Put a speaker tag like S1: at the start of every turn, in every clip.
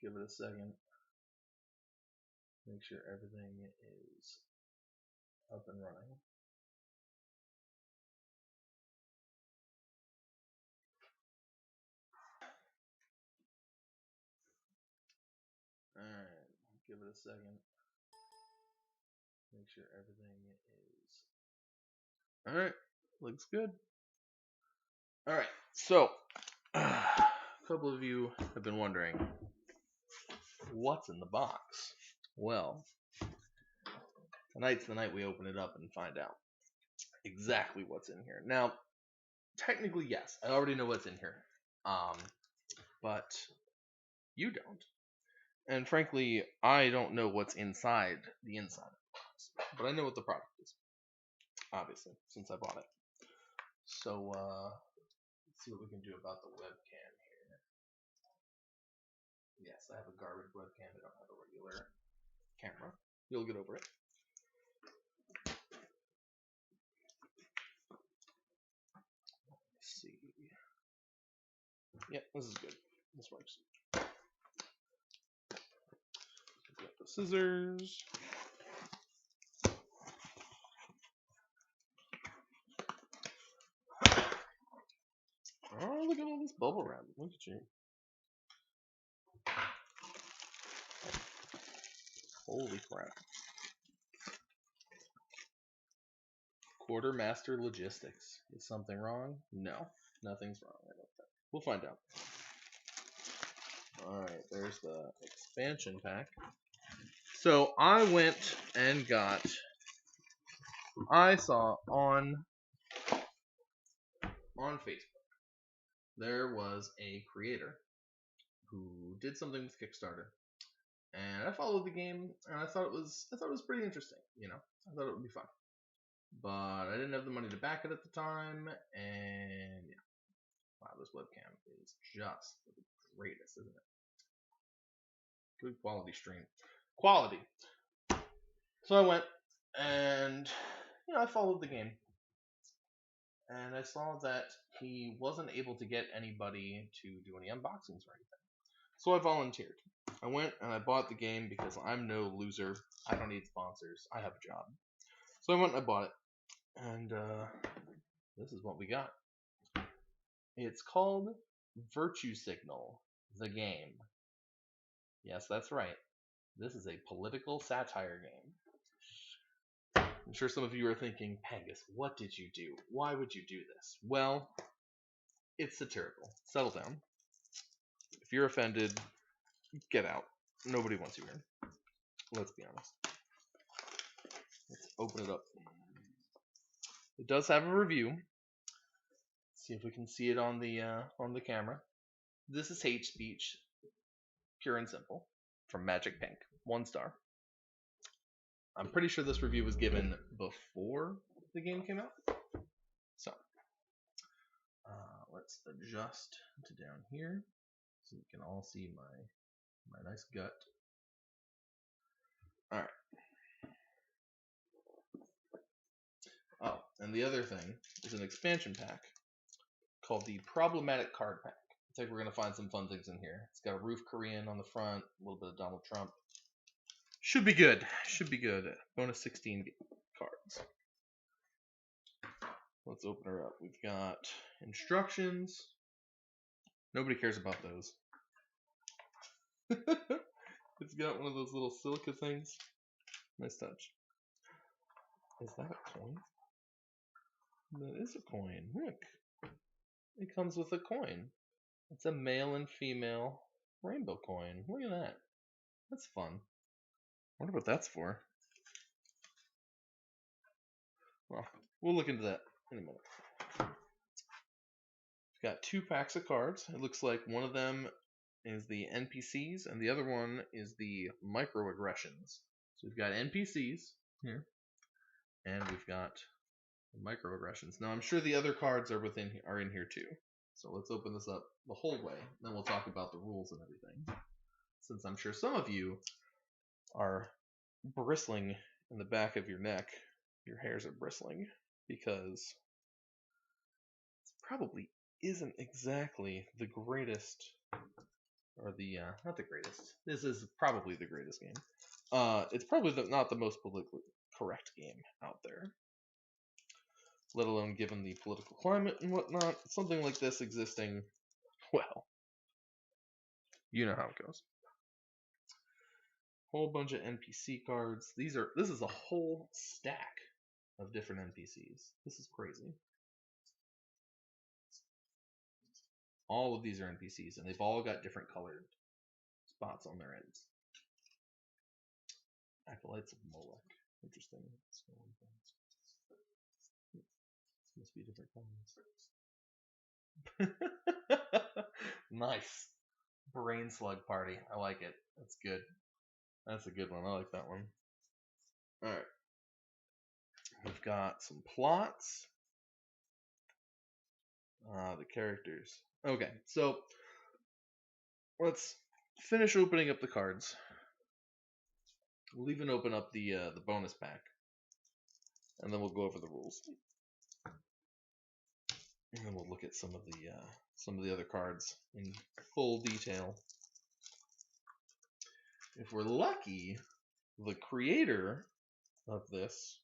S1: Give it a second. Make sure everything is up and running. Alright, give it a second. Make sure everything is... Alright, looks good. Alright, so, a couple of you have been wondering, what's in the box? Well, tonight's the night we open it up and find out exactly what's in here. Now, technically, yes, I already know what's in here, but you don't. And frankly, I don't know what's inside the inside of the box, but I know what the product is, obviously, since I bought it. So, let's see what we can do about the webcam here. Yes, I have a garbage webcam. I don't have a regular camera. You'll get over it. Let's see. Yeah, this is good. This works. Got the scissors. Oh, look at all this bubble wrap. Look at you. Holy crap. Quartermaster Logistics. Is something wrong? No, nothing's wrong. I don't think. We'll find out. Alright, there's the expansion pack. So I went and got... I saw on Facebook, there was a creator who did something with Kickstarter, and I followed the game, and I thought it was pretty interesting. You know, I thought it would be fun, but I didn't have the money to back it at the time, and yeah, wow, this webcam is just the greatest, isn't it? Good quality stream, quality. So I went and I followed the game. And I saw that he wasn't able to get anybody to do any unboxings or anything. So I volunteered. I went and I bought the game because I'm no loser. I don't need sponsors. I have a job. So I went and I bought it. And this is what we got. It's called Virtue Signal, the game. Yes, that's right. This is a political satire game. I'm sure some of you are thinking, Pangas, what did you do? Why would you do this? Well, it's satirical. Settle down. If you're offended, get out. Nobody wants you here. Let's be honest. Let's open it up. It does have a review. Let's see if we can see it on the camera. This is hate speech, pure and simple, from Magic Pink. 1 star. I'm pretty sure this review was given before the game came out. So, let's adjust to down here so you can all see my nice gut. Alright. Oh, and the other thing is an expansion pack called the Problematic Card Pack. I think we're going to find some fun things in here. It's got a Roof Korean on the front, a little bit of Donald Trump. Should be good. Should be good. Bonus 16 cards. Let's open her up. We've got instructions. Nobody cares about those. It's got one of those little silica things. Nice touch. Is that a coin? That is a coin. Look. It comes with a coin. It's a male and female rainbow coin. Look at that. That's fun. I wonder what that's for. Well, we'll look into that in a minute. We've got 2 packs of cards. It looks like one of them is the Npcs and the other one is the Microaggressions. So we've got Npcs here, and we've got Microaggressions. Now I'm sure the other cards are in here too. So let's open this up the whole way, then we'll talk about the rules and everything. Since I'm sure some of you are bristling in the back of your neck, your hairs are bristling, because it probably isn't exactly the greatest or the not the greatest. This is probably the greatest game. It's probably not the most politically correct game out there, let alone given the political climate and whatnot. Something like this existing, well, you know how it goes. Whole bunch of NPC cards. This is a whole stack of different NPCs. This is crazy. All of these are NPCs, and they've all got different colored spots on their ends. Acolytes of Moloch. Interesting. This must be different colors. Nice. Brain slug party. I like it. That's good. That's a good one. I like that one. Alright. We've got some plots. The characters. Okay, so let's finish opening up the cards. We'll even open up the bonus pack, and then we'll go over the rules, and then we'll look at some of the other cards in full detail. If we're lucky, the creator of this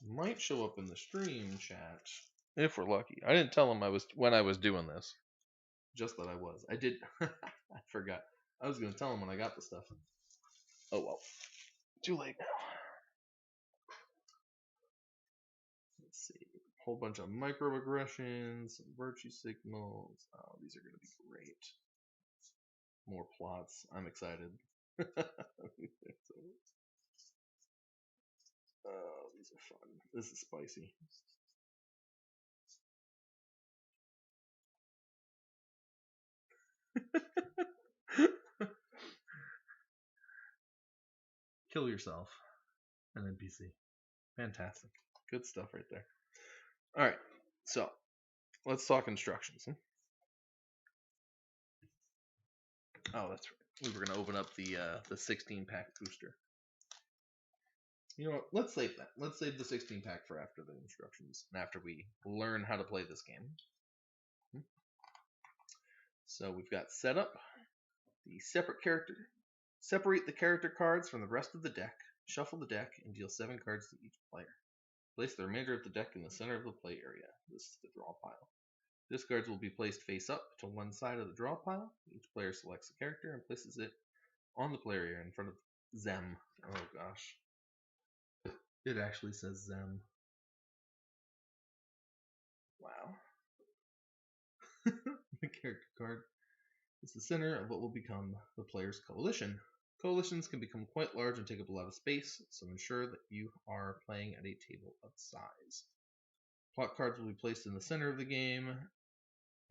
S1: might show up in the stream chat. If we're lucky. I didn't tell him when I was doing this. Just that I was. I did. I forgot. I was going to tell him when I got the stuff. Oh well. Too late now. Let's see. A whole bunch of microaggressions, some virtue signals. Oh, these are going to be great. More plots. I'm excited. Oh, these are fun. This is spicy. Kill yourself. An NPC. Fantastic. Good stuff right there. Alright, so let's talk instructions. Oh, that's right. We were going to open up the 16-pack booster. You know what? Let's save that. Let's save the 16-pack for after the instructions and after we learn how to play this game. So we've got setup, the separate the character cards from the rest of the deck, shuffle the deck, and deal 7 cards to each player. Place the remainder of the deck in the center of the play area. This is the draw pile. Discards will be placed face up to one side of the draw pile. Each player selects a character and places it on the play area in front of them. Oh gosh. It actually says them. Wow. The character card is the center of what will become the player's coalition. Coalitions can become quite large and take up a lot of space, so ensure that you are playing at a table of size. Plot cards will be placed in the center of the game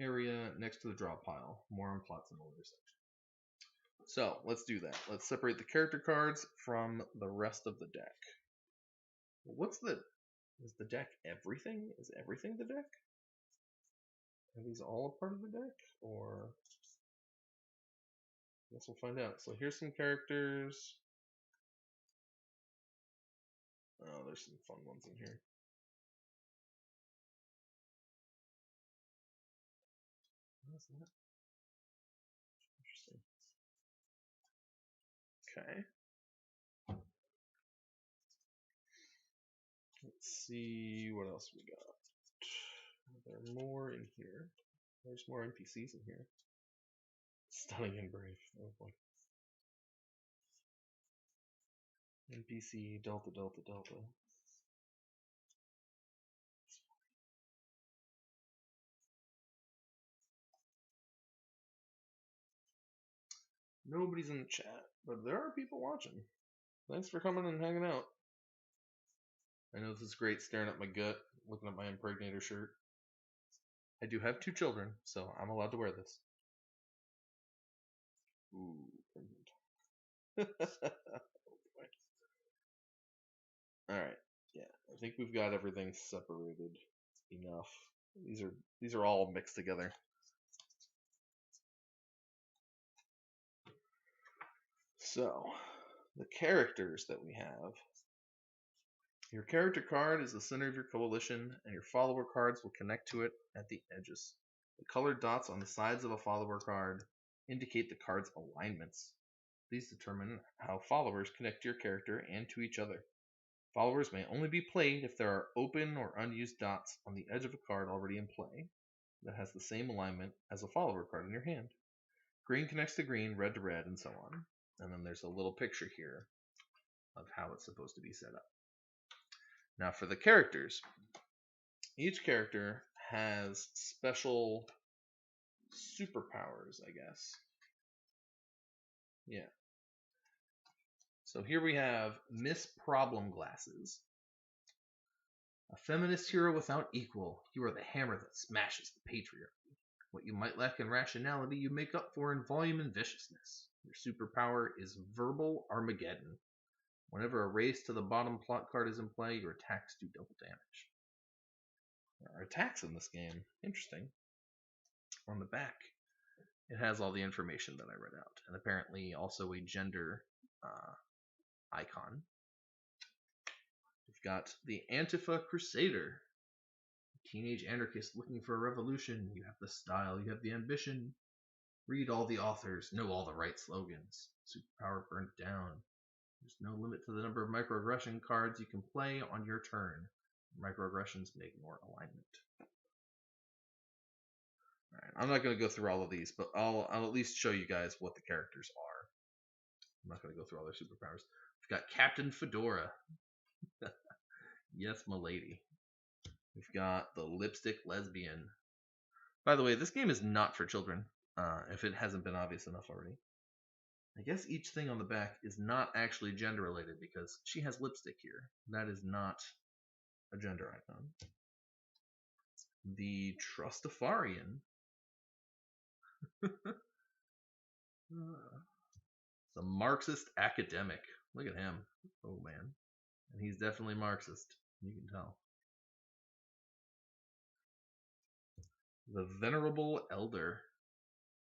S1: area next to the draw pile. More on plots in the later section. So let's do that. Let's separate the character cards from the rest of the deck. Is the deck everything? Is everything the deck? Are these all a part of the deck? Or I guess we'll find out. So here's some characters. Oh, there's some fun ones in here. What is that? Interesting. Okay. Let's see what else we got. There are more in here. There's more NPCs in here. Stunning and brave. Oh boy. NPC Delta Delta Delta. Nobody's in the chat, but there are people watching. Thanks for coming and hanging out. I know this is great staring at my gut, looking at my impregnator shirt. I do have 2 children, so I'm allowed to wear this. Ooh. Oh boy. Alright, yeah. I think we've got everything separated enough. These are all mixed together. So, the characters that we have. Your character card is the center of your coalition, and your follower cards will connect to it at the edges. The colored dots on the sides of a follower card indicate the card's alignments. These determine how followers connect to your character and to each other. Followers may only be played if there are open or unused dots on the edge of a card already in play that has the same alignment as a follower card in your hand. Green connects to green, red to red, and so on. And then there's a little picture here of how it's supposed to be set up. Now for the characters, each character has special superpowers, I guess. Yeah. So here we have Miss Problem Glasses. A feminist hero without equal, you are the hammer that smashes the patriarchy. What you might lack in rationality, you make up for in volume and viciousness. Your superpower is Verbal Armageddon. Whenever a race to the bottom plot card is in play, your attacks do double damage. There are attacks in this game. Interesting. On the back, it has all the information that I read out, and apparently also a gender icon. We've got the Antifa Crusader. A teenage anarchist looking for a revolution. You have the style, you have the ambition. Read all the authors, know all the right slogans. Superpower burnt down. There's no limit to the number of microaggression cards you can play on your turn. Microaggressions may ignore alignment. Alright, I'm not going to go through all of these, but I'll at least show you guys what the characters are. I'm not going to go through all their superpowers. We've got Captain Fedora. Yes, m'lady. We've got the Lipstick Lesbian. By the way, this game is not for children, if it hasn't been obvious enough already. I guess each thing on the back is not actually gender related because she has lipstick here. That is not a gender icon. The Trustafarian. The Marxist academic. Look at him. Oh man. And he's definitely Marxist. You can tell. The Venerable Elder,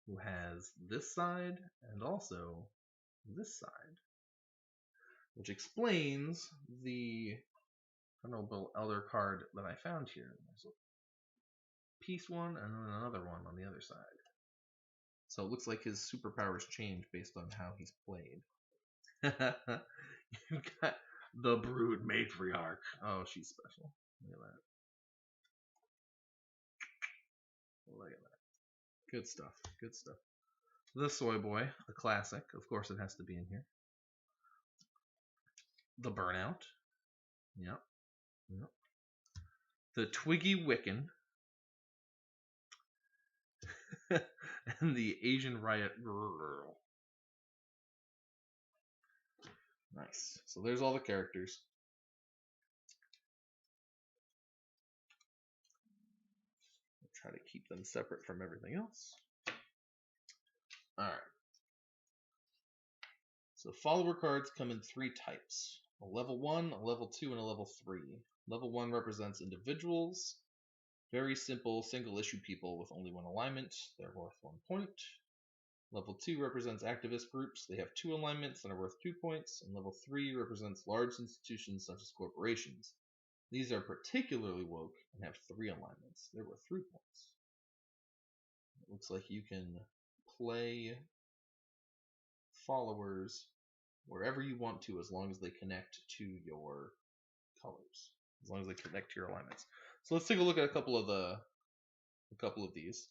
S1: who has this side and also this side, which explains the Venerable Elder card that I found here. There's a piece one and then another one on the other side. So it looks like his superpowers change based on how he's played. You've got the Brood Matriarch. Oh, she's special. Look at that. Look at that. Good stuff. Good stuff. The Soy Boy, a classic. Of course it has to be in here. The Burnout. Yep. Yep. The Twiggy Wiccan. And the Asian Riot Girl. Nice. So there's all the characters. I'll try to keep them separate from everything else. Alright. So follower cards come in 3 types. A level 1, a level 2, and a level 3. Level 1 represents individuals. Very simple, single-issue people with only 1 alignment. They're worth 1 point. Level 2 represents activist groups. They have 2 alignments and are worth 2 points. And level 3 represents large institutions such as corporations. These are particularly woke and have 3 alignments. They're worth 3 points. It looks like you can play followers wherever you want to, as long as they connect to your colors, as long as they connect to your alignments. So let's take a look at a couple of these.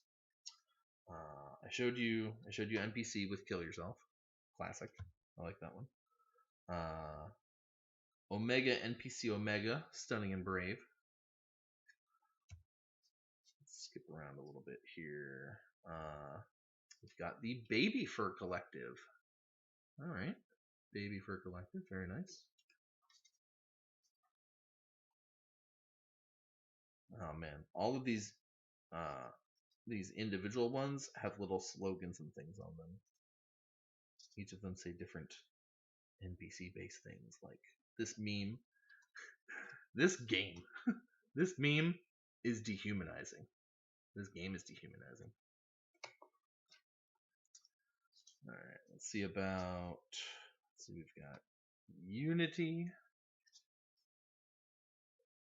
S1: I showed you NPC with Kill Yourself, classic. I like that one. Omega NPC Omega, Stunning and Brave. Let's skip around a little bit here. We've got the Baby Fur Collective. All right, Baby Fur Collective, very nice. Oh man, all of these individual ones have little slogans and things on them. Each of them say different NPC-based things, like this meme. This game. This meme is dehumanizing. This game is dehumanizing. Alright, let's see, we've got Unity,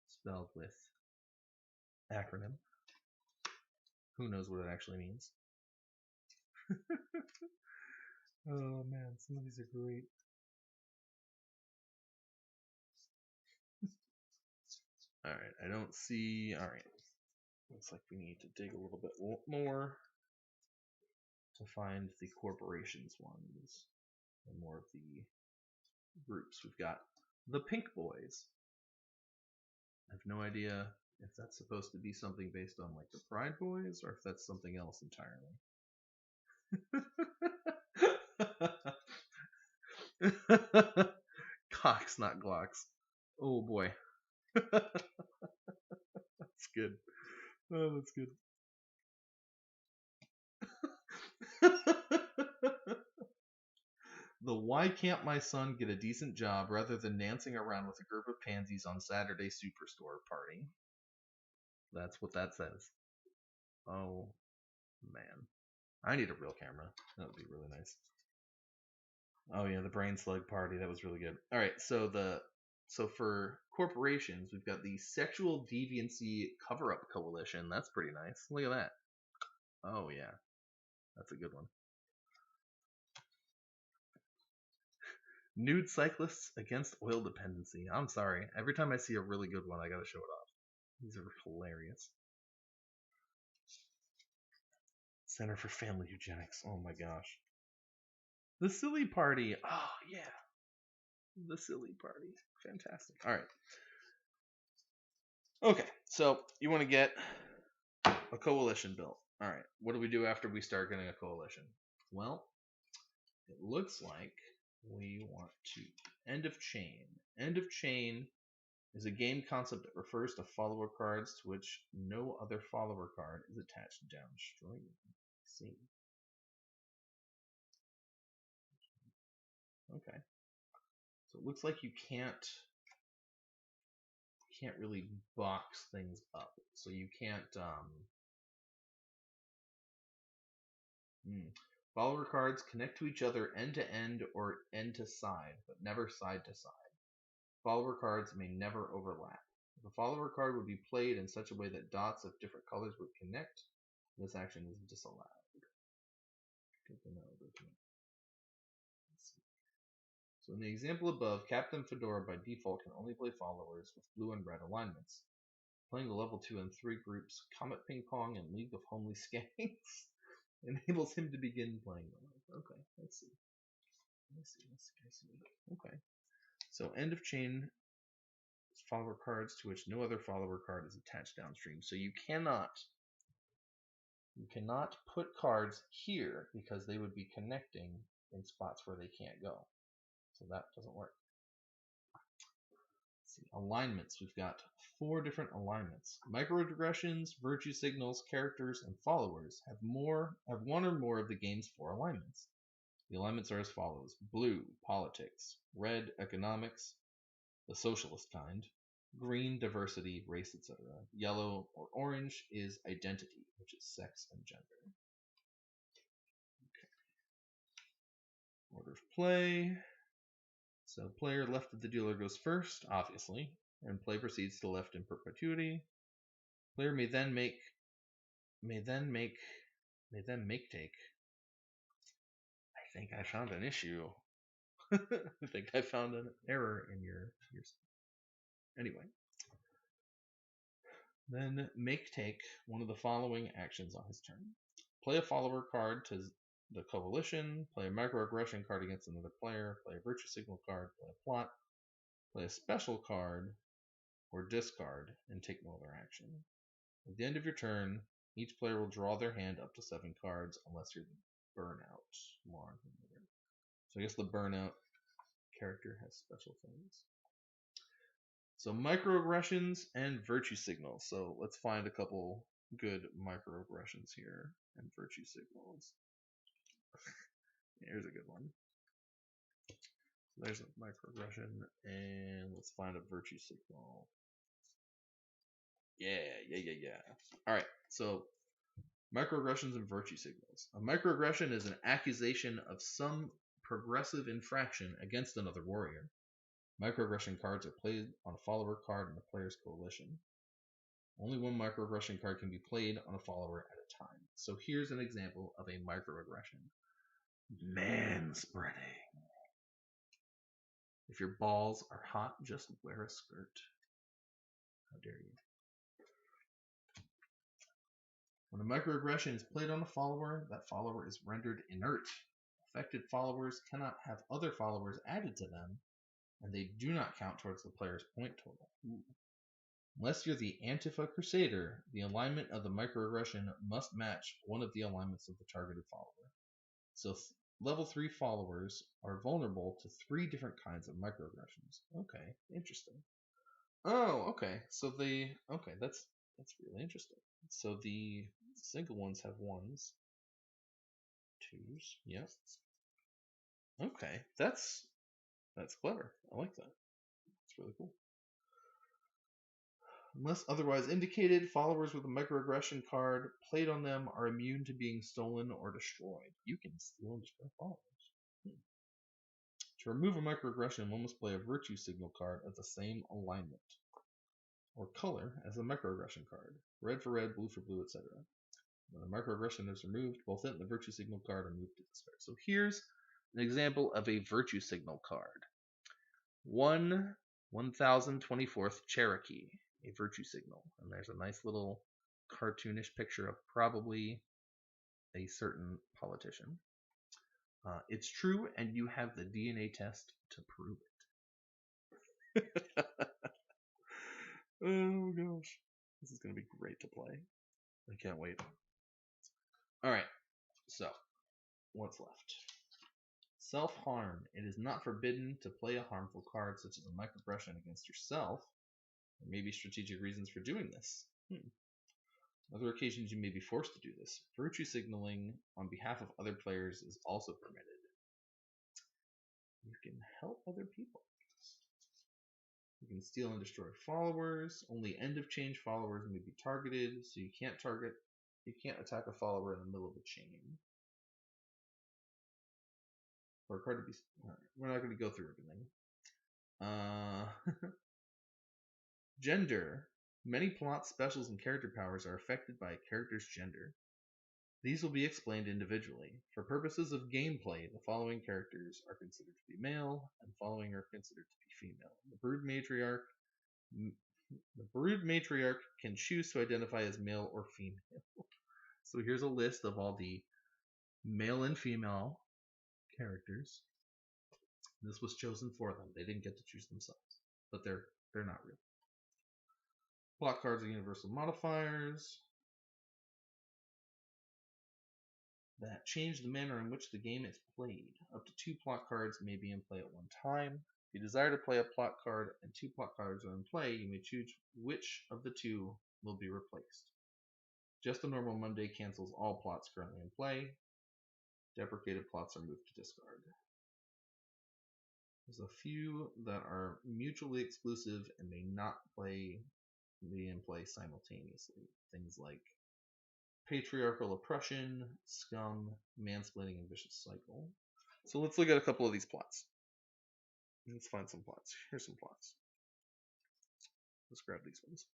S1: spelled with acronym. Who knows what it actually means? Oh man, some of these are great. Alright, I don't see. Alright. Looks like we need to dig a little bit more to find the corporations ones and more of the groups. We've got the Pink Boys. I have no idea if that's supposed to be something based on like the Pride Boys or if that's something else entirely. Cocks, not Glocks. Oh boy. That's good. Oh, that's good. The why can't my son get a decent job rather than dancing around with a group of pansies on Saturday Superstore party? That's what that says. Oh man. I need a real camera. That would be really nice. Oh yeah, the brain slug party. That was really good. All right, so for corporations, we've got the Sexual Deviancy Cover-Up Coalition. That's pretty nice. Look at that. Oh yeah, that's a good one. Nude Cyclists Against Oil Dependency. I'm sorry. Every time I see a really good one, I gotta show it off. These are hilarious. Center for Family Eugenics. Oh my gosh. The Silly Party. Oh yeah. The Silly Party. Fantastic. All right. Okay, so you want to get a coalition built. All right, what do we do after we start getting a coalition? Well, it looks like we want to end of chain. End of chain is a game concept that refers to follower cards to which no other follower card is attached downstream. Let's see. Okay. So it looks like you can't really box things up. So you can't follower cards connect to each other end to end or end to side, but never side to side. Follower cards may never overlap. If a follower card would be played in such a way that dots of different colors would connect, this action is disallowed. Good to know. So in the example above, Captain Fedora by default can only play followers with blue and red alignments. Playing the level 2 and 3 groups Comet Ping Pong and League of Homely Skanks enables him to begin playing them. Okay, let's see. Okay. So end of chain follower cards to which no other follower card is attached downstream. So you cannot put cards here because they would be connecting in spots where they can't go. So that doesn't work. Let's see. Alignments. We've got 4 different alignments. Microaggressions, virtue signals, characters, and followers have one or more of the game's 4 alignments. The alignments are as follows: blue, politics; red, economics, the socialist kind; green, diversity, race, etc. Yellow or orange is identity, which is sex and gender. Okay. Order of play. So player left of the dealer goes first, obviously, and play proceeds to the left in perpetuity. Player may then make take. I think I found an issue. I think I found an error in your anyway. Then make take one of the following actions on his turn. Play a follower card to the coalition, play a microaggression card against another player, play a virtue signal card, play a plot, play a special card, or discard, and take no other action. At the end of your turn, each player will draw their hand up to 7 cards unless you're the burnout. More on him later. So I guess the burnout character has special things. So microaggressions and virtue signals. So let's find a couple good microaggressions here and virtue signals. Here's a good one. So there's a microaggression, and let's find a virtue signal. Yeah. All right, so microaggressions and virtue signals. A microaggression is an accusation of some progressive infraction against another warrior. Microaggression cards are played on a follower card in the player's coalition. Only one microaggression card can be played on a follower at a time. So here's an example of a microaggression. Manspreading. If your balls are hot, just wear a skirt. How dare you. When a microaggression is played on a follower, that follower is rendered inert. Affected followers cannot have other followers added to them, and they do not count towards the player's point total. Ooh. Unless you're the Antifa Crusader, the alignment of the microaggression must match one of the alignments of the targeted follower. So level 3 followers are vulnerable to 3 different kinds of microaggressions. Okay, interesting. Oh, okay. So that's really interesting. So the single ones have 1s, 2s. Yep. Okay, that's clever. I like that. It's really cool. Unless otherwise indicated, followers with a microaggression card played on them are immune to being stolen or destroyed. You can steal and destroy followers. To remove a microaggression, one must play a virtue signal card of the same alignment or color as the microaggression card. Red for red, blue for blue, etc. When a microaggression is removed, both it and the virtue signal card are moved to discard. So here's an example of a virtue signal card. 1024th Cherokee, a virtue signal. And there's a nice little cartoonish picture of probably a certain politician. It's true, and you have the DNA test to prove it. Oh gosh. This is going to be great to play. I can't wait. Alright, so what's left? Self-harm. It is not forbidden to play a harmful card such as a microaggression against yourself. There may be strategic reasons for doing this. Other occasions you may be forced to do this. Virtue signaling on behalf of other players is also permitted. You can help other people. You can steal and destroy followers. Only end of change followers may be targeted, so you can't attack a follower in the middle of a chain. For a card to be, right, we're not going to go through everything. Gender. Many plot specials and character powers are affected by a character's gender. These will be explained individually. For purposes of gameplay, the following characters are considered to be male, and the following are considered to be female. The brood matriarch can choose to identify as male or female. So here's a list of all the male and female characters. This was chosen for them. They didn't get to choose themselves, but they're not real. Plot cards are universal modifiers that change the manner in which the game is played. Up to 2 plot cards may be in play at one time. If you desire to play a plot card and 2 plot cards are in play, you may choose which of the 2 will be replaced. Just a normal Monday cancels all plots currently in play. Deprecated plots are moved to discard. There's a few that are mutually exclusive and may not be in play simultaneously. Things like patriarchal oppression, scum, mansplaining, and vicious cycle. So let's look at a couple of these plots. Let's find some plots. Here's some plots. Let's grab these ones.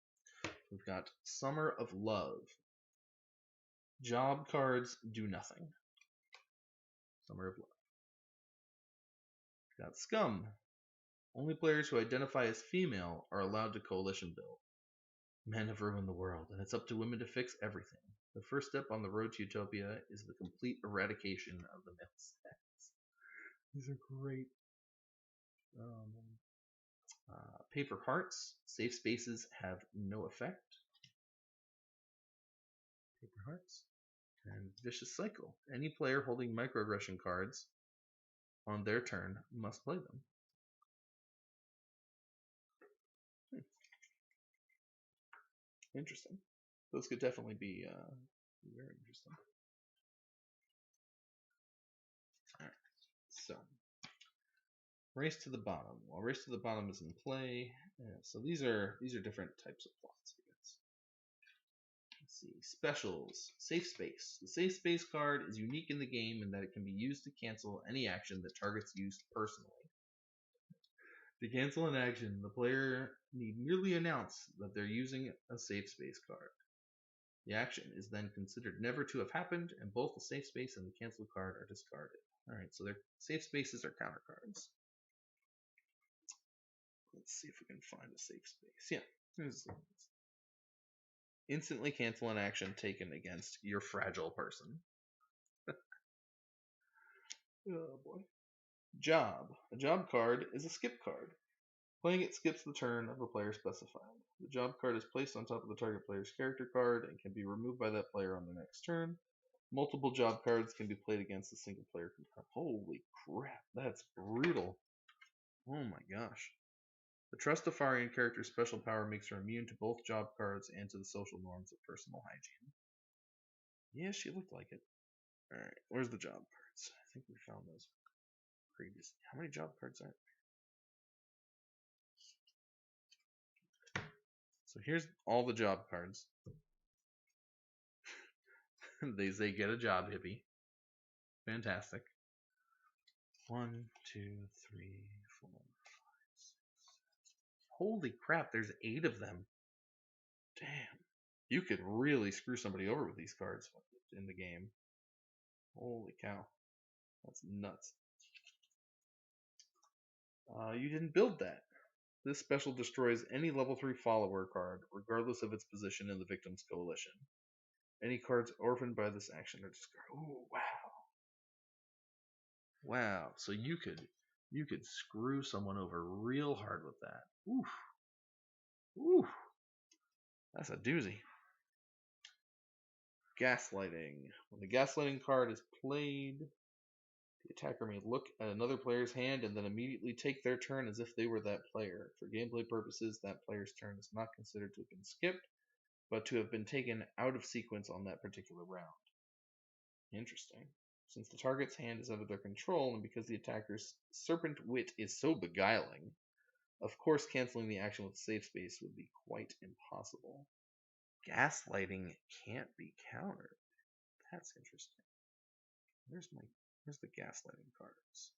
S1: We've got Summer of Love. Job cards do nothing. Summer of Love. We've got Scum. Only players who identify as female are allowed to coalition build. Men have ruined the world, and it's up to women to fix everything. The first step on the road to utopia is the complete eradication of the male sex. These are great. Paper Hearts. Safe spaces have no effect. Paper Hearts. And Vicious Cycle. Any player holding microaggression cards on their turn must play them. Interesting. Those could definitely be very interesting. Alright, so Race to the Bottom. While Race to the Bottom is in play, so these are different types of plots, I guess. Let's see. Specials. Safe Space. The Safe Space card is unique in the game in that it can be used to cancel any action that targets you personally. To cancel an action, the player need merely announce that they're using a safe space card. The action is then considered never to have happened, and both the safe space and the cancel card are discarded. Alright, so their safe spaces are counter cards. Let's see if we can find a safe space. Yeah, there's instantly cancel an action taken against your fragile person. Oh boy. Job. A job card is a skip card. Playing it skips the turn of the player specified. The job card is placed on top of the target player's character card and can be removed by that player on the next turn. Multiple job cards can be played against a single player. Holy crap, that's brutal. Oh my gosh. The Trustafarian character's special power makes her immune to both job cards and to the social norms of personal hygiene. Yeah, she looked like it. Alright, where's the job cards? I think we found those previously. How many job cards are there? So here's all the job cards. They say get a job, hippie. Fantastic. 1, 2, 3, 4, 5, 6, 7. Holy crap, there's 8 of them. Damn. You could really screw somebody over with these cards in the game. Holy cow. That's nuts. You didn't build that. This special destroys any level 3 follower card, regardless of its position in the victim's coalition. Any cards orphaned by this action are discarded. Oh, wow. Wow. So you could screw someone over real hard with that. Oof. Oof. That's a doozy. Gaslighting. When the gaslighting card is played, the attacker may look at another player's hand and then immediately take their turn as if they were that player. For gameplay purposes, that player's turn is not considered to have been skipped, but to have been taken out of sequence on that particular round. Interesting. Since the target's hand is under their control, and because the attacker's serpent wit is so beguiling, of course canceling the action with safe space would be quite impossible. Gaslighting can't be countered. That's interesting. Where's the gaslighting cards?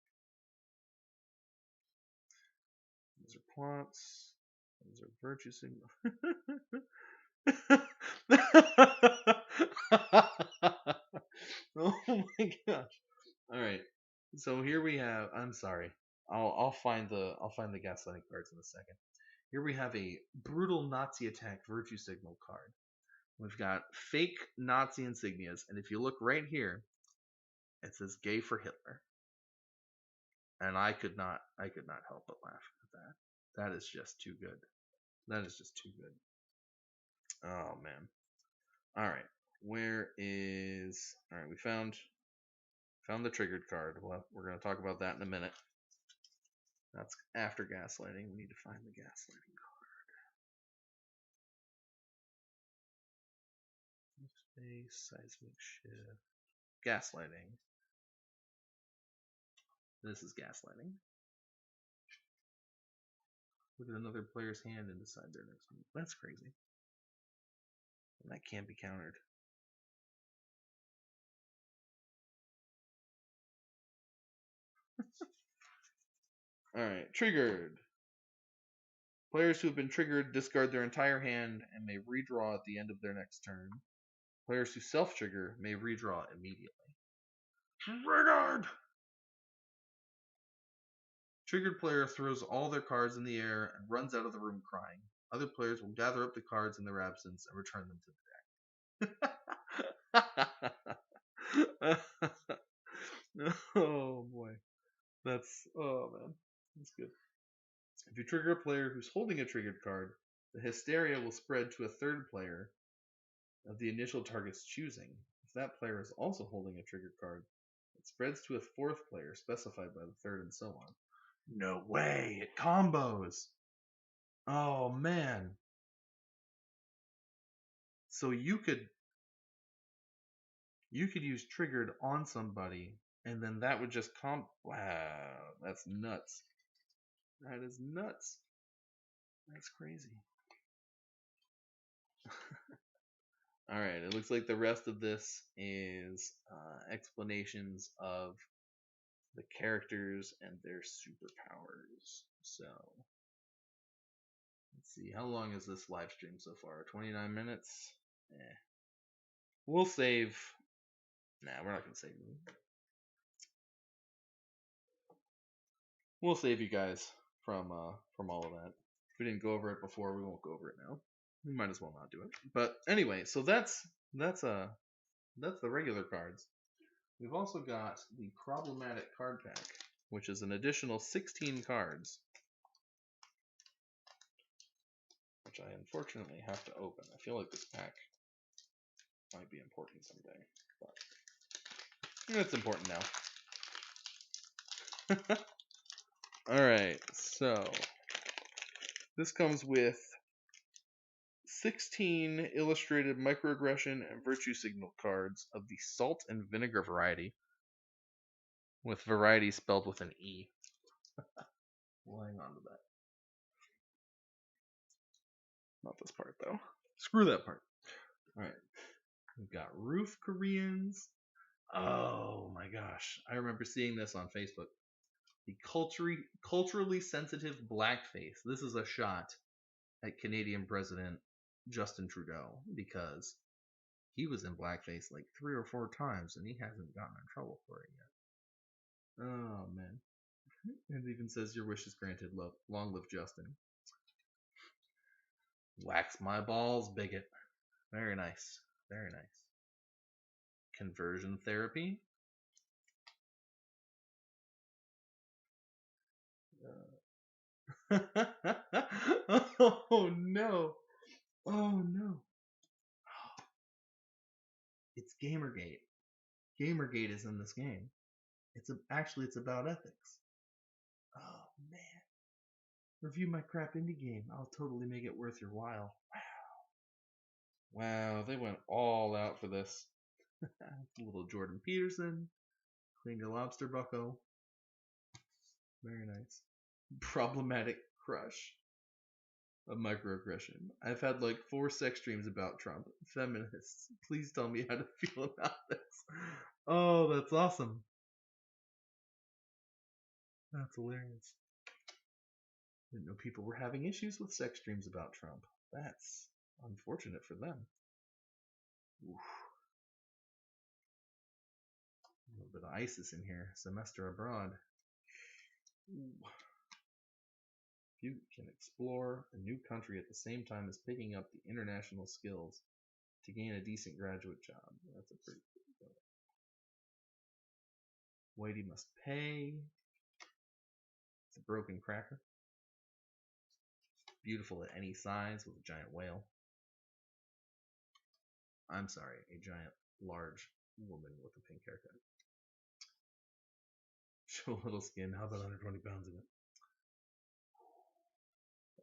S1: These are plots. These are virtue signals. Oh my gosh. Alright. So here we have, I'm sorry. I'll find the gaslighting cards in a second. Here we have a brutal Nazi attack virtue signal card. We've got fake Nazi insignias, and if you look right here, it says "gay for Hitler," and I could not help but laugh at that. That is just too good. That is just too good. Oh man. All right, where is? All right, we found the triggered card. Well, we're gonna talk about that in a minute. That's after gaslighting. We need to find the gaslighting card. Space, seismic shift, gaslighting. This is gaslighting. Look at another player's hand and decide their next move. That's crazy. And that can't be countered. Alright, triggered. Players who have been triggered discard their entire hand and may redraw at the end of their next turn. Players who self-trigger may redraw immediately. Triggered! Triggered player throws all their cards in the air and runs out of the room crying. Other players will gather up the cards in their absence and return them to the deck. Oh boy. Oh man. That's good. If you trigger a player who's holding a triggered card, the hysteria will spread to a third player of the initial target's choosing. If that player is also holding a triggered card, it spreads to a fourth player specified by the third and so on. No way! It combos! Oh man. So you could use triggered on somebody and then that would just wow, that's nuts. That is nuts. That's crazy. Alright, it looks like the rest of this is explanations of the characters and their superpowers. So let's see, how long is this live stream so far? 29 minutes? We'll save. Nah, we're not gonna save them. We'll save you guys from all of that. If we didn't go over it before, we won't go over it now. We might as well not do it. But anyway, so that's the regular cards. We've also got the problematic card pack, which is an additional 16 cards, which I unfortunately have to open. I feel like this pack might be important someday, but it's important now. Alright, so this comes with 16 illustrated microaggression and virtue signal cards of the salt and vinegar variety, with variety spelled with an E. We'll hang on to that. Not this part, though. Screw that part. Alright. We've got Roof Koreans. Oh my gosh. I remember seeing this on Facebook. The culturally sensitive blackface. This is a shot at Canadian President Justin Trudeau, because he was in blackface like 3 or 4 times and he hasn't gotten in trouble for it yet. Oh man. It even says your wish is granted. Long live Justin. Wax my balls, bigot. Very nice. Very nice. Conversion therapy. Oh no. Oh no. It's Gamergate. Gamergate is in this game. It's about ethics. Oh man. Review my crap indie game. I'll totally make it worth your while. Wow, they went all out for this. Little Jordan Peterson. Klinger Lobster Bucko. Very nice. Problematic crush. A microaggression. I've had like 4 sex dreams about Trump. Feminists, please tell me how to feel about this. Oh, that's awesome. That's hilarious. Didn't know people were having issues with sex dreams about Trump. That's unfortunate for them. Oof. A little bit of ISIS in here. Semester abroad. Ooh. You can explore a new country at the same time as picking up the international skills to gain a decent graduate job. That's a pretty good one. Whitey must pay. It's a broken cracker. Beautiful at any size with a giant whale. I'm sorry, a giant, large woman with a pink haircut. Show a little skin. How about 120 pounds of it?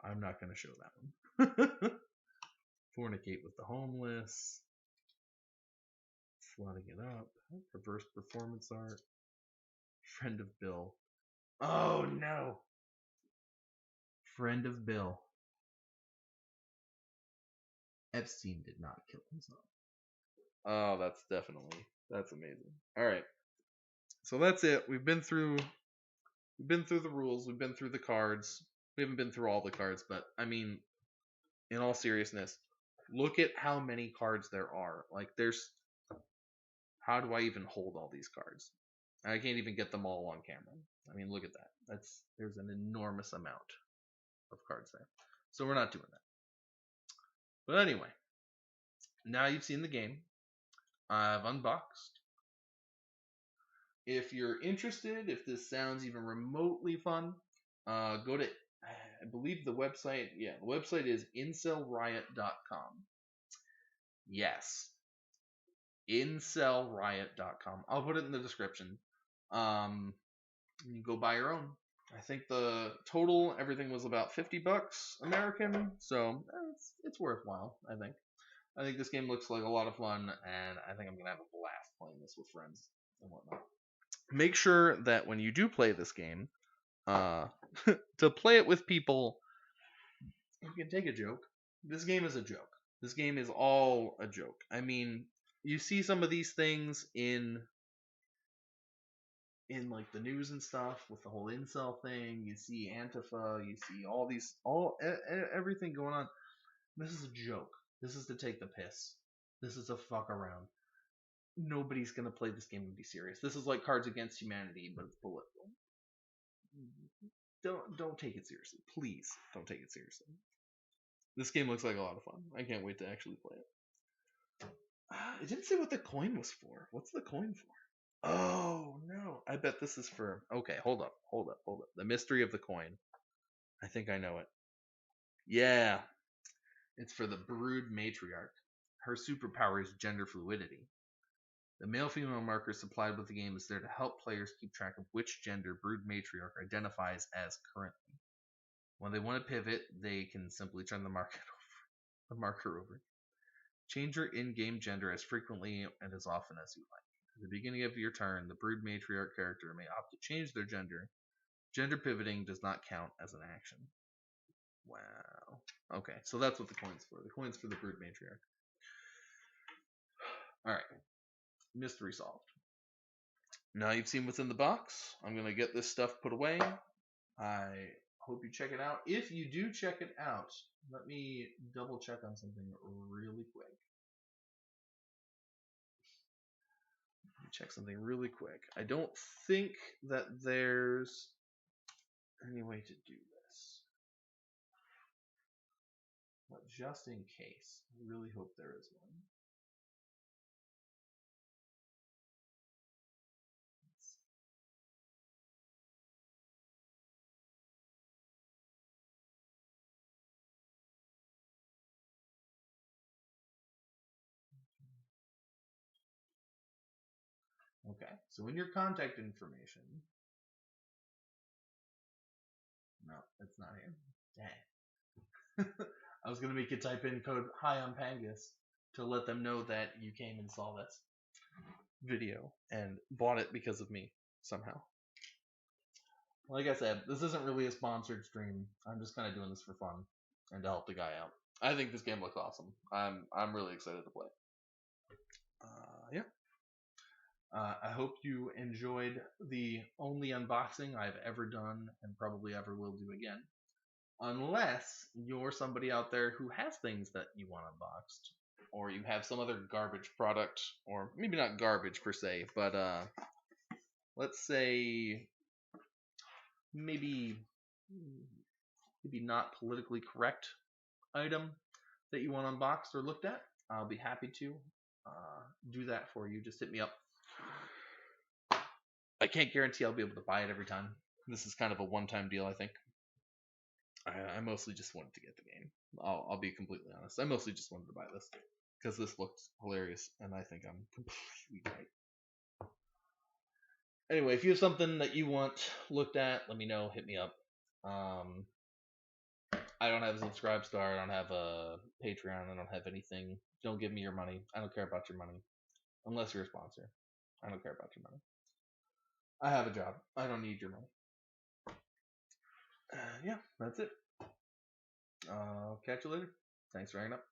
S1: I'm not going to show that one. Fornicate with the homeless. Flooding it up. Reverse performance art. Friend of Bill. Oh no! Friend of Bill. Epstein did not kill himself. Oh, that's amazing. Alright. So that's it. We've been through the rules, we've been through the cards. We haven't been through all the cards, but I mean, in all seriousness, look at how many cards there are. Like, how do I even hold all these cards? I can't even get them all on camera. I mean, look at that. There's an enormous amount of cards there. So we're not doing that. But anyway, now you've seen the game. I've unboxed. If you're interested, if this sounds even remotely fun, go to, I believe the website, the website is incelriot.com. Yes. Incelriot.com. I'll put it in the description. You go buy your own. I think the total, everything was about $50 American, so it's worthwhile, I think. I think this game looks like a lot of fun, and I think I'm going to have a blast playing this with friends and whatnot. Make sure that when you do play this game, to play it with people who can take a joke. This game is a joke. This game is all a joke. I mean, you see some of these things in in like the news and stuff with the whole incel thing. You see Antifa, you see all these, everything going on. This is a joke. This is to take the piss. This is a fuck around. Nobody's gonna play this game and be serious. This is like Cards Against Humanity, but it's political. Don't take it seriously. Please don't take it seriously. This game looks like a lot of fun. I can't wait to actually play it. It didn't say what the coin was for. What's the coin for? Oh no! I bet this is for. Okay, hold up. The mystery of the coin. I think I know it. Yeah, it's for the brood matriarch. Her superpower is gender fluidity. The male-female marker supplied with the game is there to help players keep track of which gender brood matriarch identifies as currently. When they want to pivot, they can simply turn the marker over. Change your in-game gender as frequently and as often as you like. At the beginning of your turn, the brood matriarch character may opt to change their gender. Gender pivoting does not count as an action. Wow. Okay, so that's what the coin's for. The coin's for the brood matriarch. Alright. Mystery solved. Now you've seen what's in the box. I'm going to get this stuff put away. I hope you check it out. If you do check it out, let me double check on something really quick. Check something really quick. I don't think that there's any way to do this. But just in case, I really hope there is one. Okay, so in your contact information, no, it's not here. Dang. I was going to make you type in code hi on Pangas to let them know that you came and saw this video and bought it because of me somehow. Like I said, this isn't really a sponsored stream. I'm just kind of doing this for fun and to help the guy out. I think this game looks awesome. I'm really excited to play. Yeah. I hope you enjoyed the only unboxing I've ever done and probably ever will do again. Unless you're somebody out there who has things that you want unboxed, or you have some other garbage product, or maybe not garbage per se, but let's say maybe not politically correct item that you want unboxed or looked at. I'll be happy to do that for you. Just hit me up. I can't guarantee I'll be able to buy it every time. This is kind of a one-time deal, I think. I mostly just wanted to get the game. I'll be completely honest. I mostly just wanted to buy this because this looked hilarious, and I think I'm completely right. Anyway, if you have something that you want looked at, let me know. Hit me up. I don't have a subscribe star. I don't have a Patreon. I don't have anything. Don't give me your money. I don't care about your money. Unless you're a sponsor. I don't care about your money. I have a job. I don't need your money. Yeah, that's it. Catch you later. Thanks for hanging up.